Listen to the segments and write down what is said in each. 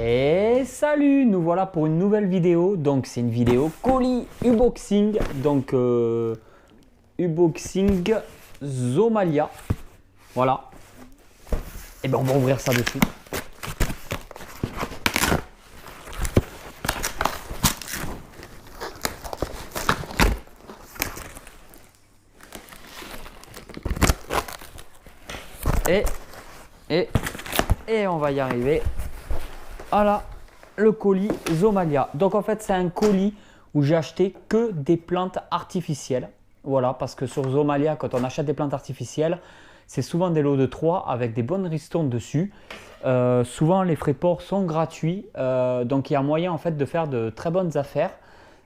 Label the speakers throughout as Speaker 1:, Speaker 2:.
Speaker 1: Et salut, nous voilà pour une nouvelle vidéo. Donc c'est une vidéo colis unboxing. Donc unboxing Zomalia. Voilà. Et ben on va ouvrir ça de suite. Et on va y arriver. Voilà, le colis Zomalia. Donc en fait c'est un colis où j'ai acheté que des plantes artificielles. Voilà, parce que sur Zomalia, quand on achète des plantes artificielles, c'est souvent des lots de 3 avec des bonnes ristournes dessus. Souvent les frais de port sont gratuits. Donc il y a moyen en fait de faire de très bonnes affaires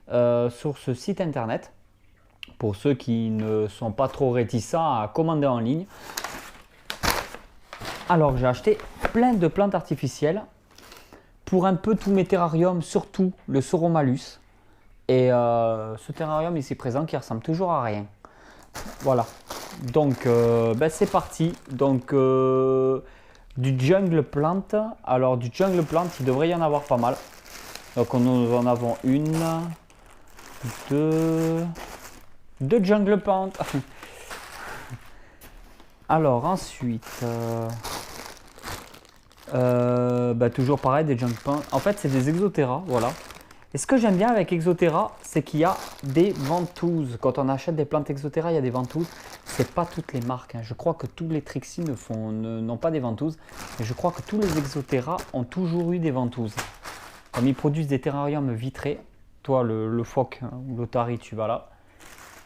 Speaker 1: sur ce site internet. Pour ceux qui ne sont pas trop réticents à commander en ligne. Alors j'ai acheté plein de plantes artificielles pour un peu tous mes terrariums, surtout le Soromalus. Et ce terrarium ici présent qui ressemble toujours à rien. Voilà. Donc c'est parti. Donc du jungle plant. Alors du jungle plant, il devrait y en avoir pas mal. Donc nous en avons une, deux jungle plant. Alors ensuite, toujours pareil, des junk plant. En fait, c'est des Exoterra, voilà. Et ce que j'aime bien avec Exoterra, c'est qu'il y a des ventouses. Quand on achète des plantes Exoterra, il y a des ventouses. C'est pas toutes les marques, hein. Je crois que tous les Trixie n'ont pas des ventouses. Mais je crois que tous les Exoterra ont toujours eu des ventouses. Comme ils produisent des terrariums vitrés, toi le phoque ou l'otarie, tu vas là.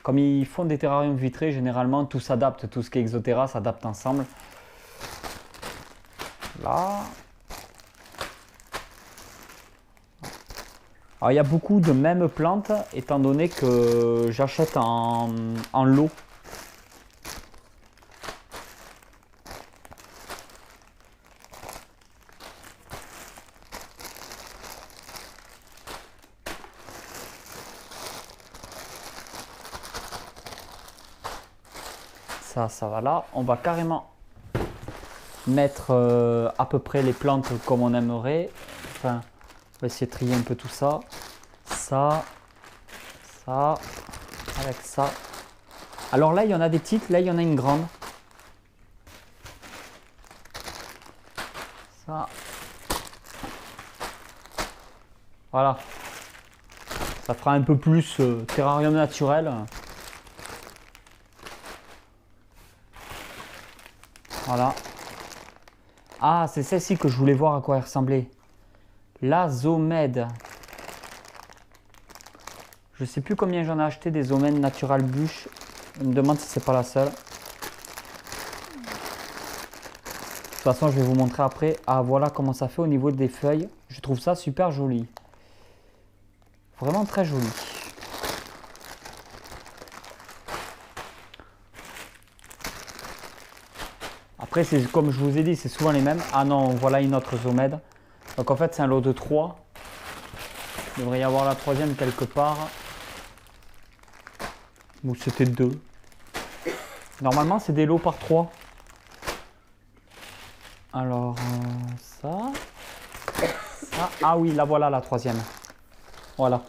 Speaker 1: Comme ils font des terrariums vitrés, généralement tout s'adapte, tout ce qui est Exoterra s'adapte ensemble. Là. Alors il y a beaucoup de mêmes plantes, étant donné que j'achète en lot. Ça va là. On va carrément mettre à peu près les plantes comme on aimerait. Enfin, on va essayer de trier un peu tout ça. Ça, avec ça. Alors là, il y en a des petites. Là, il y en a une grande. Ça. Voilà. Ça fera un peu plus terrarium naturel. Voilà. Ah, c'est celle-ci que je voulais voir à quoi elle ressemblait. La Zomède. Je sais plus combien j'en ai acheté des Zomède Natural Bush. Je me demande si c'est pas la seule. De toute façon, je vais vous montrer après. Ah, voilà comment ça fait au niveau des feuilles. Je trouve ça super joli. Vraiment très joli. Après, c'est comme je vous ai dit, c'est souvent les mêmes. Ah non, voilà une autre Zomède. Donc en fait, c'est un lot de 3. Il devrait y avoir la troisième quelque part. Ou c'était 2. Normalement, c'est des lots par 3. Alors, ça. Ah oui, là voilà la troisième. Voilà.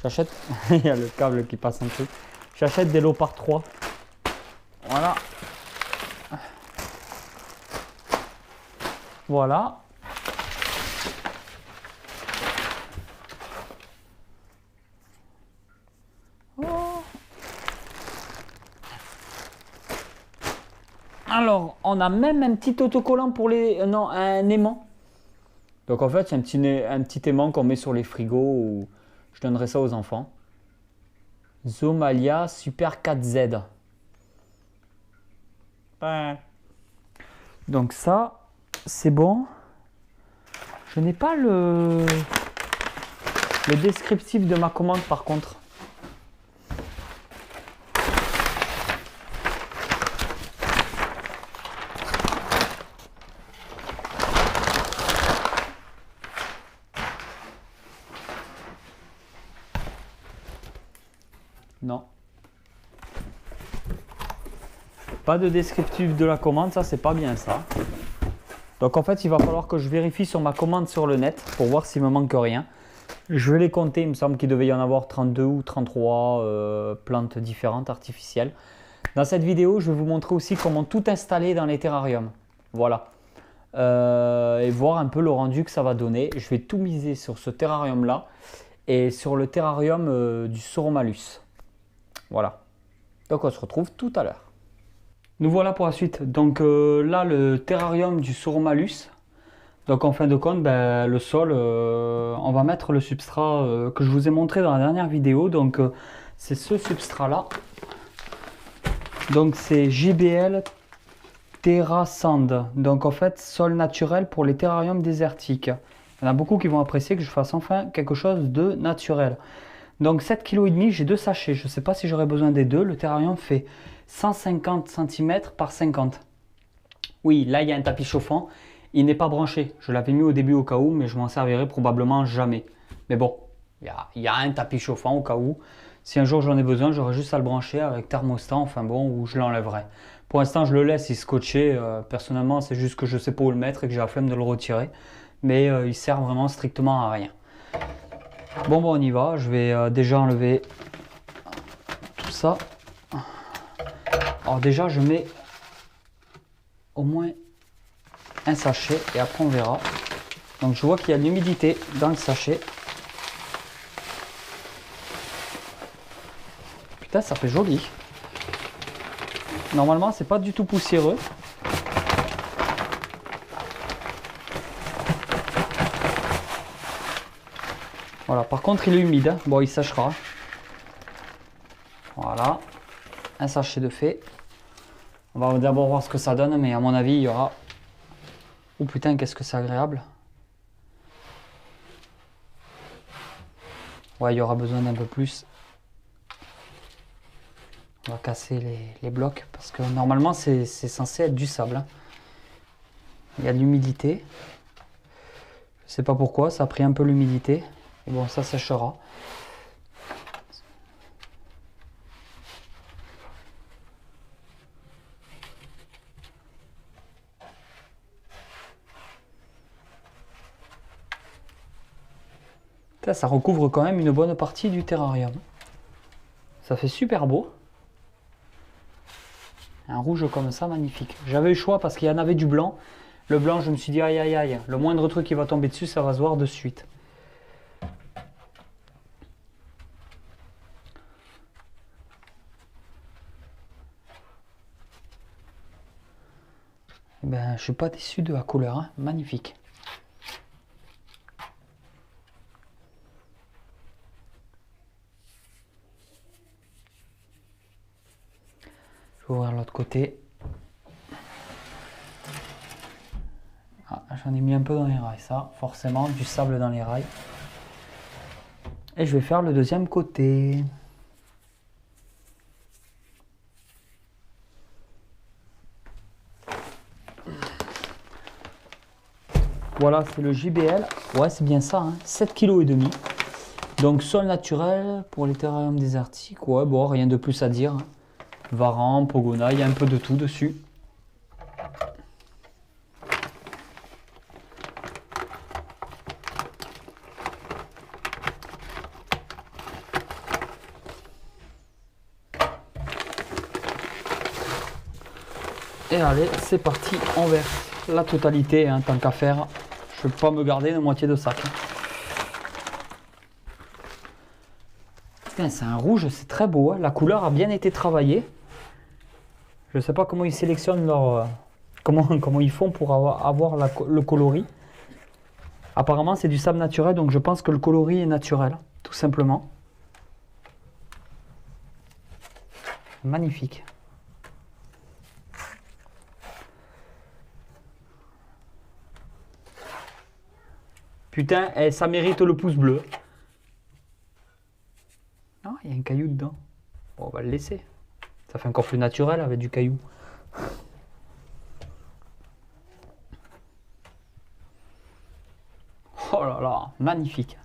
Speaker 1: J'achète. Il y a le câble qui passe un peu. J'achète des lots par 3. Voilà. Voilà. Oh. Alors, on a même un petit autocollant pour les... non, un aimant. Donc en fait, c'est un petit aimant qu'on met sur les frigos ou je donnerai ça aux enfants. Zomalia Super 4Z. Ouais. Donc ça, c'est bon. Je n'ai pas le descriptif de ma commande par contre. Non. Pas de descriptif de la commande, ça c'est pas bien ça. Donc en fait, il va falloir que je vérifie sur ma commande sur le net pour voir s'il me manque rien. Je vais les compter, il me semble qu'il devait y en avoir 32 ou 33 plantes différentes artificielles. Dans cette vidéo, je vais vous montrer aussi comment tout installer dans les terrariums. Voilà. Et voir un peu le rendu que ça va donner. Je vais tout miser sur ce terrarium là et sur le terrarium du Soromalus. Voilà. Donc on se retrouve tout à l'heure. Nous voilà pour la suite. Donc là, le terrarium du Soromalus. Donc en fin de compte, ben, le sol, on va mettre le substrat que je vous ai montré dans la dernière vidéo. Donc c'est ce substrat là. Donc c'est JBL Terra Sand. Donc en fait, sol naturel pour les terrariums désertiques. Il y en a beaucoup qui vont apprécier que je fasse enfin quelque chose de naturel. Donc 7,5 kg, j'ai 2 sachets. Je ne sais pas si j'aurai besoin des deux. Le terrarium fait 150 cm par 50. Oui, là il y a un tapis chauffant. Il n'est pas branché. Je l'avais mis au début au cas où, mais je m'en servirai probablement jamais. Mais bon, il y a un tapis chauffant au cas où. Si un jour j'en ai besoin, j'aurai juste à le brancher avec thermostat, enfin bon, ou je l'enlèverai. Pour l'instant, je le laisse, il scotché. Personnellement, c'est juste que je ne sais pas où le mettre et que j'ai la flemme de le retirer. Mais il sert vraiment strictement à rien. Bon, on y va. Je vais déjà enlever tout ça. Alors déjà, je mets au moins un sachet et après on verra. Donc je vois qu'il y a de l'humidité dans le sachet. Putain, ça fait joli. Normalement, c'est pas du tout poussiéreux. Voilà, par contre, il est humide. Bon, il séchera. Voilà, un sachet de fait. On va d'abord voir ce que ça donne, mais à mon avis, il y aura... Oh putain, qu'est-ce que c'est agréable. Ouais, il y aura besoin d'un peu plus. On va casser les blocs, parce que normalement, c'est censé être du sable. Hein. Il y a de l'humidité. Je sais pas pourquoi, ça a pris un peu l'humidité. Et bon, ça séchera. Ça recouvre quand même une bonne partie du terrarium. Ça fait super beau. Un rouge comme ça, magnifique. J'avais eu le choix parce qu'il y en avait du blanc. Le blanc, je me suis dit, aïe aïe aïe, le moindre truc qui va tomber dessus, ça va se voir de suite. Eh ben, je suis pas déçu de la couleur, hein. Magnifique. Je vais ouvrir l'autre côté. Ah, j'en ai mis un peu dans les rails, ça, forcément, du sable dans les rails. Et je vais faire le deuxième côté. Voilà, c'est le JBL. Ouais, c'est bien ça, hein. 7,5 kg. Donc, sol naturel pour les terrariums désertiques. Ouais, bon, rien de plus à dire. Varan, Pogona, il y a un peu de tout dessus. Et allez, c'est parti, on verse la totalité, hein, tant qu'à faire. Je ne vais pas me garder une moitié de sac. C'est un rouge, c'est très beau, hein. La couleur a bien été travaillée. Je ne sais pas comment ils sélectionnent leur... comment ils font pour avoir le coloris. Apparemment, c'est du sable naturel, donc je pense que le coloris est naturel, tout simplement. Magnifique. Putain, ça mérite le pouce bleu. Non, il y a un caillou dedans. Bon, on va le laisser. Ça fait encore plus naturel avec du caillou. Oh là là, magnifique.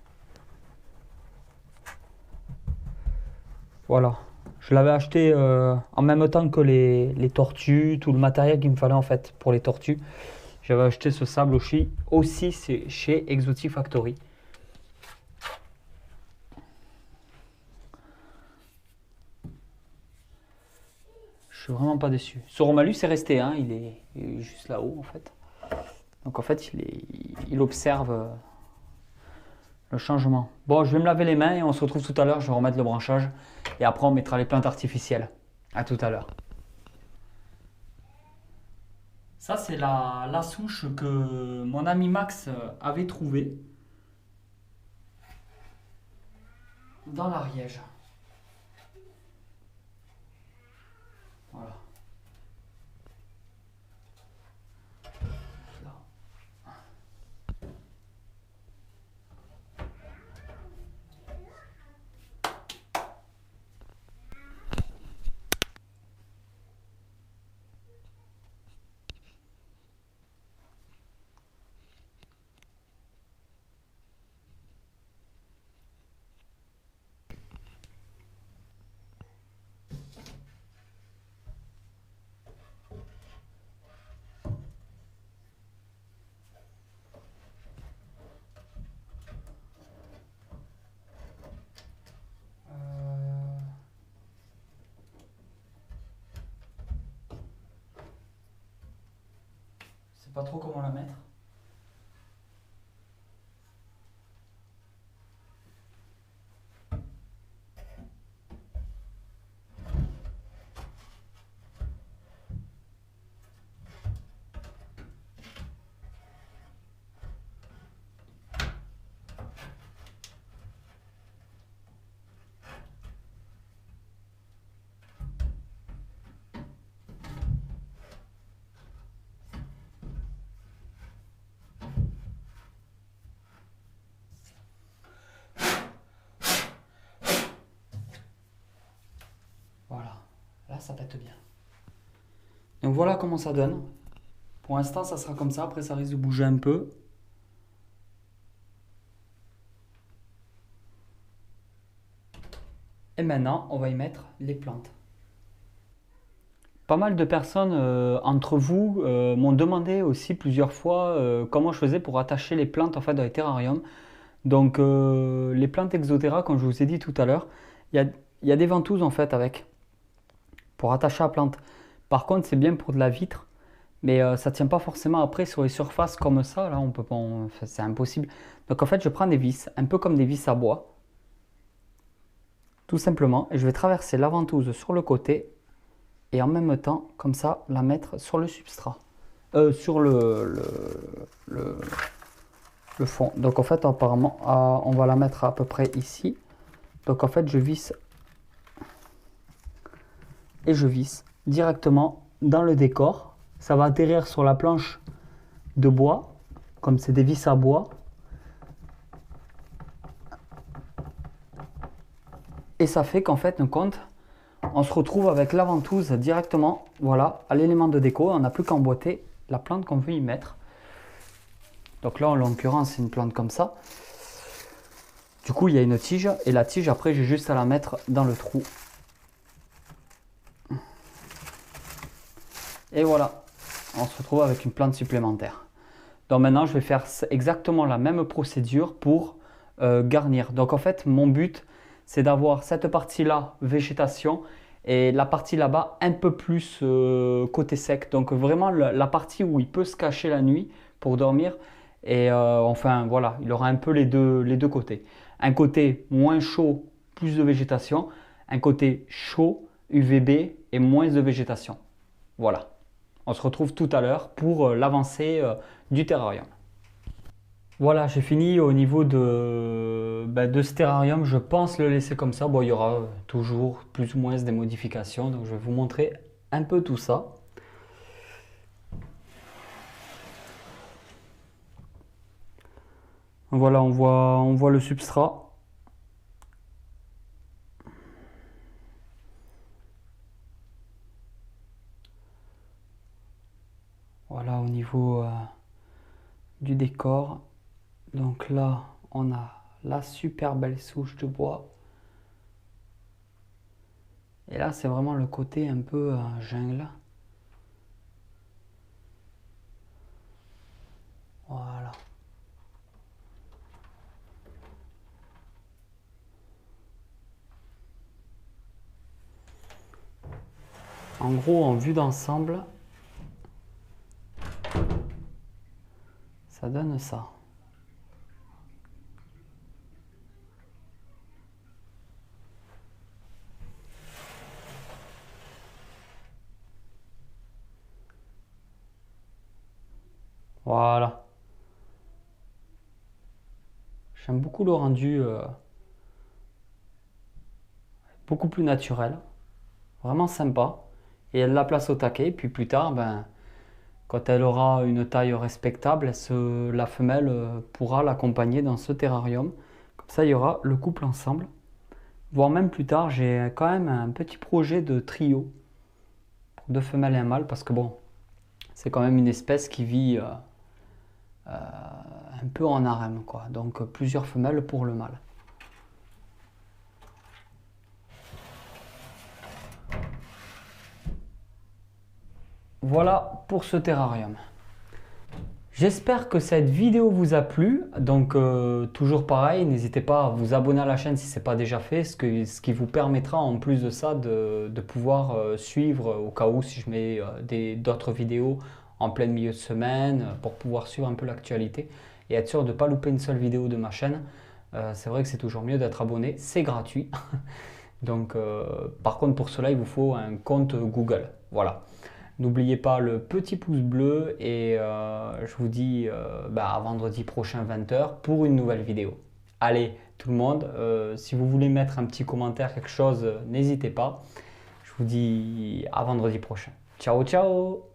Speaker 1: Voilà. Je l'avais acheté en même temps que les tortues, tout le matériel qu'il me fallait en fait pour les tortues. J'avais acheté ce sable aussi c'est chez Exotic Factory. Je suis vraiment pas déçu. Ce Romalus est resté, hein, il est juste là-haut en fait. Donc en fait, il observe le changement. Bon, je vais me laver les mains et on se retrouve tout à l'heure. Je vais remettre le branchage et après on mettra les plantes artificielles. À tout à l'heure. Ça, c'est la souche que mon ami Max avait trouvée dans l'Ariège. Voilà. Là. Je sais pas trop comment la mettre. Voilà. Là, ça pète bien. Donc voilà comment ça donne. Pour l'instant, ça sera comme ça. Après, ça risque de bouger un peu. Et maintenant, on va y mettre les plantes. Pas mal de personnes entre vous m'ont demandé aussi plusieurs fois comment je faisais pour attacher les plantes en fait dans les terrariums. Donc les plantes Exoterra, comme je vous ai dit tout à l'heure, il y a des ventouses en fait avec pour attacher la plante. Par contre, c'est bien pour de la vitre, mais ça ne tient pas forcément après sur les surfaces comme ça. Là, on peut pas, enfin, c'est impossible. Donc en fait, je prends des vis, un peu comme des vis à bois, tout simplement, et je vais traverser la ventouse sur le côté et en même temps, comme ça, la mettre sur le substrat, sur le fond. Donc en fait, apparemment, on va la mettre à peu près ici. Donc en fait, je visse et je visse directement dans le décor. Ça va atterrir sur la planche de bois, comme c'est des vis à bois. Et ça fait qu'en fait, on se retrouve avec la ventouse directement, voilà, à l'élément de déco. On n'a plus qu'à emboîter la plante qu'on veut y mettre. Donc là, en l'occurrence, c'est une plante comme ça. Du coup, il y a une tige. Et la tige, après, j'ai juste à la mettre dans le trou. Et voilà, on se retrouve avec une plante supplémentaire. Donc maintenant, je vais faire exactement la même procédure pour garnir. Donc en fait, mon but, c'est d'avoir cette partie-là, végétation, et la partie là-bas, un peu plus côté sec. Donc vraiment, la partie où il peut se cacher la nuit pour dormir. Et enfin, voilà, il aura un peu les deux côtés. Un côté moins chaud, plus de végétation. Un côté chaud, UVB et moins de végétation. Voilà. On se retrouve tout à l'heure pour l'avancée du terrarium. Voilà, j'ai fini au niveau de ce terrarium. Je pense le laisser comme ça. Bon, il y aura toujours plus ou moins des modifications. Donc, je vais vous montrer un peu tout ça. Voilà, on voit le substrat. Voilà, au niveau du décor. Donc là, on a la super belle souche de bois. Et là, c'est vraiment le côté un peu jungle. En gros, en vue d'ensemble, ça donne ça. Voilà. J'aime beaucoup le rendu beaucoup plus naturel. Vraiment sympa. Et elle la place au taquet. Puis plus tard, ben, quand elle aura une taille respectable, la femelle pourra l'accompagner dans ce terrarium. Comme ça, il y aura le couple ensemble. Voire même plus tard, j'ai quand même un petit projet de trio. Deux femelles et un mâle. Parce que bon, c'est quand même une espèce qui vit un peu en harem, quoi. Donc plusieurs femelles pour le mâle. Voilà pour ce terrarium. J'espère que cette vidéo vous a plu. Donc toujours pareil, n'hésitez pas à vous abonner à la chaîne si ce n'est pas déjà fait, ce qui vous permettra en plus de ça de pouvoir suivre au cas où si je mets d'autres vidéos en plein milieu de semaine pour pouvoir suivre un peu l'actualité et être sûr de ne pas louper une seule vidéo de ma chaîne. C'est vrai que c'est toujours mieux d'être abonné, c'est gratuit. Donc par contre pour cela il vous faut un compte Google. Voilà. N'oubliez pas le petit pouce bleu et je vous dis à vendredi prochain 20 h pour une nouvelle vidéo. Allez tout le monde, si vous voulez mettre un petit commentaire, quelque chose, n'hésitez pas. Je vous dis à vendredi prochain. Ciao ciao!